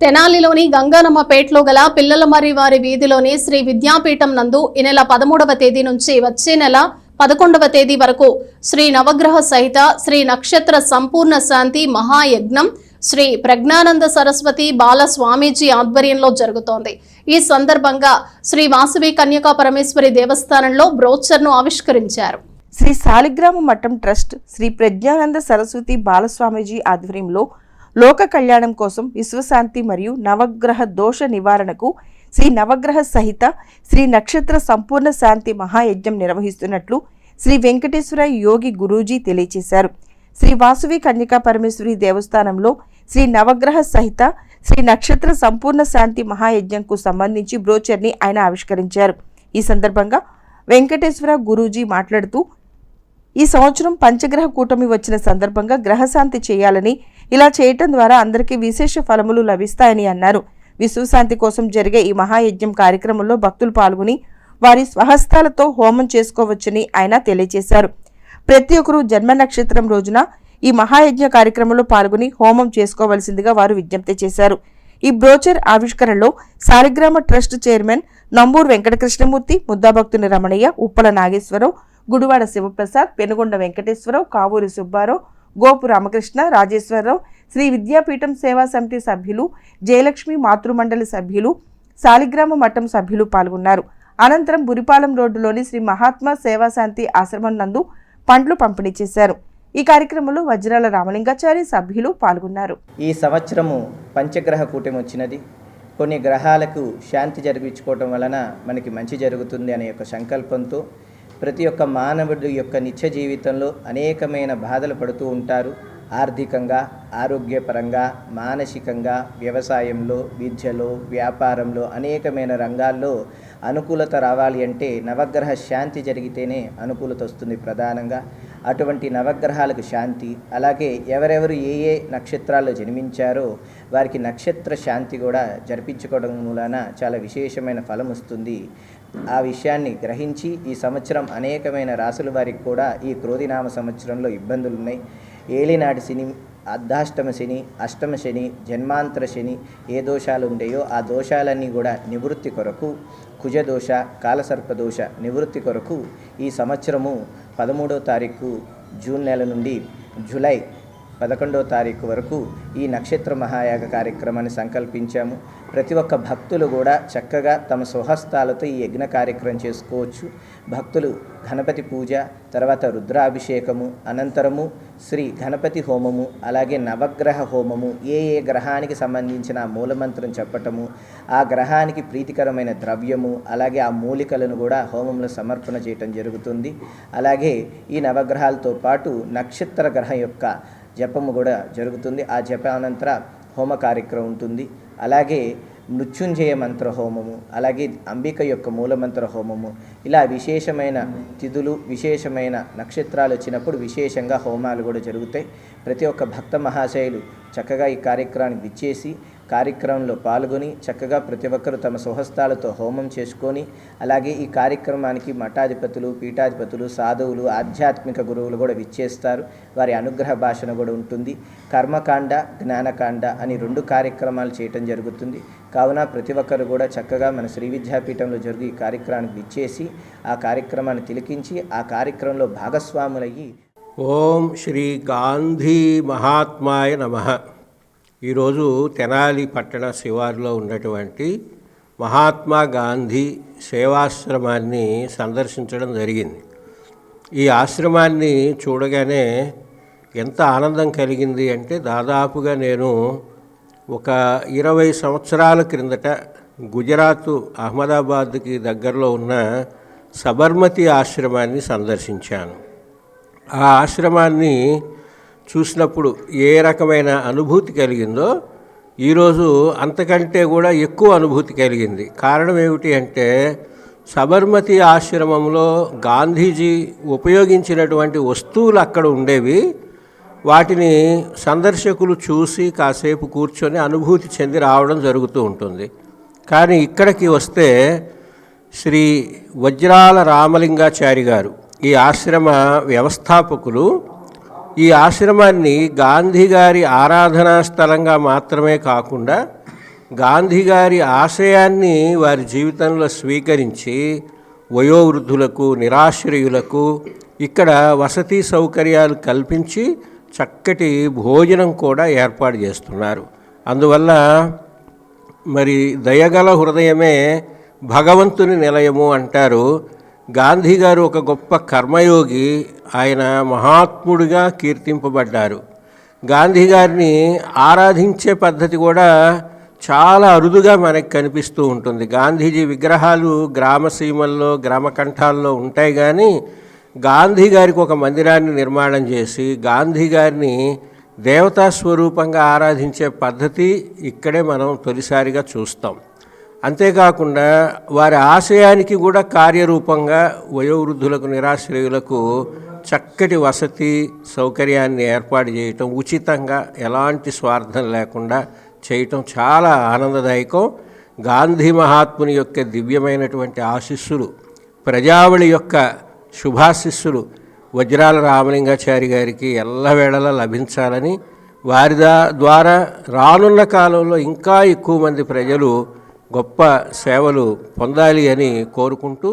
తెనాలిలోని గంగానమ్మపేటలో గల పిల్లల మరి వారి వీధిలోని శ్రీ విద్యాపీఠం నందు ఈ నెల 13వ తేదీ నుంచి వచ్చే నెల 11వ తేదీ వరకు శ్రీ నవగ్రహ సహిత శ్రీ నక్షత్ర సంపూర్ణ శాంతి మహాయజ్ఞం శ్రీ ప్రజ్ఞానంద సరస్వతి బాల స్వామీజీ ఆధ్వర్యంలో జరుగుతోంది. ఈ సందర్భంగా శ్రీ వాసవి కన్యకా పరమేశ్వరి దేవస్థానంలో బ్రోచర్ను ఆవిష్కరించారు. శ్రీ సాలిగ్రామ మఠం ట్రస్ట్ శ్రీ ప్రజ్ఞానంద సరస్వతి బాలస్వామీజీ ఆధ్వర్యంలో లోక కళ్యాణం కోసం విశ్వశాంతి మరియు నవగ్రహ దోష నివారణకు శ్రీ నవగ్రహ సహిత శ్రీ నక్షత్ర సంపూర్ణ శాంతి మహాయజ్ఞం నిర్వహిస్తున్నట్లు శ్రీ వెంకటేశ్వర యోగి గురూజీ తెలియజేశారు. శ్రీ వాసవి కన్యకా పరమేశ్వరి దేవస్థానంలో శ్రీ నవగ్రహ సహిత శ్రీ నక్షత్ర సంపూర్ణ శాంతి మహాయజ్ఞంకు సంబంధించి బ్రోచర్ని ఆయన ఆవిష్కరించారు. ఈ సందర్భంగా వెంకటేశ్వర గురూజీ మాట్లాడుతూ, ఈ సంవత్సరం పంచగ్రహ కూటమి వచ్చిన సందర్భంగా గ్రహశాంతి చేయాలని, ఇలా చేయటం ద్వారా అందరికీ విశేష ఫలములు లభిస్తాయని అన్నారు. విశ్వశాంతి కోసం జరిగే ఈ మహాయజ్ఞం కార్యక్రమంలో భక్తులు పాల్గొని వారి స్వహస్తాలతో హోమం చేసుకోవచ్చని ఆయన తెలియజేశారు. ప్రతి ఒక్కరూ జన్మ నక్షత్రం రోజున ఈ మహాయజ్ఞ కార్యక్రమంలో పాల్గొని హోమం చేసుకోవలసిందిగా వారు విజ్ఞప్తి చేశారు. ఈ brochure ఆవిష్కరణలో సాలిగ్రామ trust chairman Namburu Venkatakrishnamurthy, ముద్దాభక్తుని Ramanaiah, Uppala Nageswararao, Gudivada Sivaprasad, Penugonda Venkateswararao, Kavuri Subbarao, Gopu Ramakrishna, Rajeswara Rao, Shri విద్యాపీఠం సేవా సమితి సభ్యులు, జయలక్ష్మి మాతృమండలి సభ్యులు, సాలిగ్రామ మఠం సభ్యులు పాల్గొన్నారు. అనంతరం బురిపాలెం రోడ్డులోని శ్రీ మహాత్మా సేవాశాంతి ఆశ్రమం నందు పండ్లు పంపిణీ చేశారు. ఈ కార్యక్రమంలో వజ్రాల రామలింగాచారి సభ్యులు పాల్గొన్నారు. ఈ సంవత్సరము పంచగ్రహ కూటమి వచ్చినది. కొన్ని గ్రహాలకు శాంతి జరిపించుకోవటం వలన మనకి మంచి జరుగుతుంది అనే ఒక సంకల్పంతో ప్రతి ఒక్క మానవుడి యొక్క నిత్య జీవితంలో అనేకమైన బాధలు పడుతూ ఉంటారు. ఆర్థికంగా, ఆరోగ్యపరంగా, మానసికంగా, వ్యవసాయంలో, విద్యలో, వ్యాపారంలో అనేకమైన రంగాల్లో అనుకూలత రావాలి అంటే నవగ్రహ శాంతి జరిగితేనే అనుకూలత వస్తుంది. ప్రధానంగా అటువంటి నవగ్రహాలకు శాంతి, అలాగే ఎవరెవరు ఏ ఏ నక్షత్రాల్లో జన్మించారో వారికి నక్షత్ర శాంతి కూడా జరిపించుకోవడం మూలన చాలా విశేషమైన ఫలం వస్తుంది. ఆ విషయాన్ని గ్రహించి ఈ సంవత్సరం అనేకమైన రాసుల వారికి కూడా ఈ క్రోధినామ సంవత్సరంలో ఇబ్బందులు ఉన్నాయి. ఏలినాటి శని, అర్ధాష్టమ శని, అష్టమ శని, జన్మాంతర శని ఏ దోషాలు ఉండేయో ఆ దోషాలన్నీ కూడా నివృత్తి కొరకు, కుజదోష, కాలసర్పదోష నివృత్తి కొరకు ఈ సంవత్సరము 13వ తారీఖు జూన్ నెల నుండి జూలై 11వ తారీఖు వరకు ఈ నక్షత్ర మహాయాగ కార్యక్రమాన్ని సంకల్పించాము. ప్రతి ఒక్క భక్తులు కూడా చక్కగా తమ స్వహస్తాలతో ఈ యజ్ఞ కార్యక్రమం చేసుకోవచ్చు. భక్తులు గణపతి పూజ, తర్వాత రుద్రాభిషేకము, అనంతరము శ్రీ గణపతి హోమము, అలాగే నవగ్రహ హోమము, ఏ ఏ గ్రహానికి సంబంధించిన మూలమంత్రం చెప్పటము, ఆ గ్రహానికి ప్రీతికరమైన ద్రవ్యము, అలాగే ఆ మూలికలను కూడా హోమంలో సమర్పణ చేయటం జరుగుతుంది. అలాగే ఈ నవగ్రహాలతో పాటు నక్షత్ర గ్రహం యొక్క జపము కూడా జరుగుతుంది. ఆ జప అనంతర హోమ కార్యక్రమం ఉంటుంది. అలాగే మృత్యుంజయ మంత్ర హోమము, అలాగే అంబిక యొక్క మూలమంత్ర హోమము, ఇలా విశేషమైన తిథులు, విశేషమైన నక్షత్రాలు వచ్చినప్పుడు విశేషంగా హోమాలు కూడా జరుగుతాయి. ప్రతి ఒక్క భక్త మహాశయులు చక్కగా ఈ కార్యక్రమానికి విచ్చేసి కార్యక్రమంలో పాల్గొని చక్కగా ప్రతి ఒక్కరు తమ స్వహస్తాలతో హోమం చేసుకొని, అలాగే ఈ కార్యక్రమానికి మఠాధిపతులు, పీఠాధిపతులు, సాధువులు, ఆధ్యాత్మిక గురువులు కూడా విచ్చేస్తారు. వారి అనుగ్రహ భాషణ కూడా ఉంటుంది. కర్మకాండ, జ్ఞానకాండ అని 2 కార్యక్రమాలు చేయటం జరుగుతుంది. కావున ప్రతి ఒక్కరు కూడా చక్కగా మన శ్రీ విద్యాపీఠంలో జరిగే ఈ కార్యక్రమానికి విచ్చేసి ఆ కార్యక్రమాన్ని తిలకించి ఆ కార్యక్రమంలో భాగస్వాములయ్యి. ఓం శ్రీ గాంధీ మహాత్మాయ నమః. ఈరోజు తెనాలి పట్టణ శివారులో ఉన్నటువంటి మహాత్మా గాంధీ సేవాశ్రమాన్ని సందర్శించడం జరిగింది. ఈ ఆశ్రమాన్ని చూడగానే ఎంత ఆనందం కలిగింది అంటే, దాదాపుగా నేను ఒక 20 సంవత్సరాల క్రిందట గుజరాత్ అహ్మదాబాద్కి దగ్గరలో ఉన్న సబర్మతి ఆశ్రమాన్ని సందర్శించాను. ఆ ఆశ్రమాన్ని చూసినప్పుడు ఏ రకమైన అనుభూతి కలిగిందో ఈరోజు అంతకంటే కూడా ఎక్కువ అనుభూతి కలిగింది. కారణం ఏమిటి అంటే, సబర్మతి ఆశ్రమంలో గాంధీజీ ఉపయోగించినటువంటి వస్తువులు అక్కడ ఉండేవి. వాటిని సందర్శకులు చూసి కాసేపు కూర్చొని అనుభూతి చెంది రావడం జరుగుతూ ఉంటుంది. కానీ ఇక్కడికి వస్తే శ్రీ వజ్రాల రామలింగాచారి గారు, ఈ ఆశ్రమ వ్యవస్థాపకులు, ఈ ఆశ్రమాన్ని గాంధీ గారి ఆరాధనా స్థలంగా మాత్రమే కాకుండా గాంధీ గారి ఆశయాన్ని వారి జీవితంలో స్వీకరించి వయోవృద్ధులకు, నిరాశ్రయులకు ఇక్కడ వసతి సౌకర్యాలు కల్పించి చక్కటి భోజనం కూడా ఏర్పాటు చేస్తున్నారు. అందువల్ల మరి దయగల హృదయమే భగవంతుని నిలయము అంటారు. గాంధీ గారు ఒక గొప్ప కర్మయోగి, ఆయన మహాత్ముడిగా కీర్తింపబడ్డారు. గాంధీ గారిని ఆరాధించే పద్ధతి కూడా చాలా అరుదుగా మనకు కనిపిస్తూ ఉంటుంది. గాంధీజీ విగ్రహాలు గ్రామసీమల్లో, గ్రామకంఠాల్లో ఉంటాయి, కానీ గాంధీ గారికి ఒక మందిరాన్ని నిర్మాణం చేసి గాంధీ గారిని దేవతా స్వరూపంగా ఆరాధించే పద్ధతి ఇక్కడే మనం తొలిసారిగా చూస్తాం. అంతేకాకుండా వారి ఆశయానికి కూడా కార్యరూపంగా వయోవృద్ధులకు, నిరాశ్రయులకు చక్కటి వసతి సౌకర్యాన్ని ఏర్పాటు చేయటం, ఉచితంగా ఎలాంటి స్వార్థం లేకుండా చేయటం చాలా ఆనందదాయకం. గాంధీ మహాత్ముని యొక్క దివ్యమైనటువంటి ఆశీస్సులు, ప్రజావళి యొక్క శుభాశిస్సులు వజ్రాల రామలింగాచారి గారికి ఎల్లవేళలా లభించాలని, వారి ద్వారా రానున్న కాలంలో ఇంకా ఎక్కువ మంది ప్రజలు గొప్ప సేవలు పొందాలి అని కోరుకుంటూ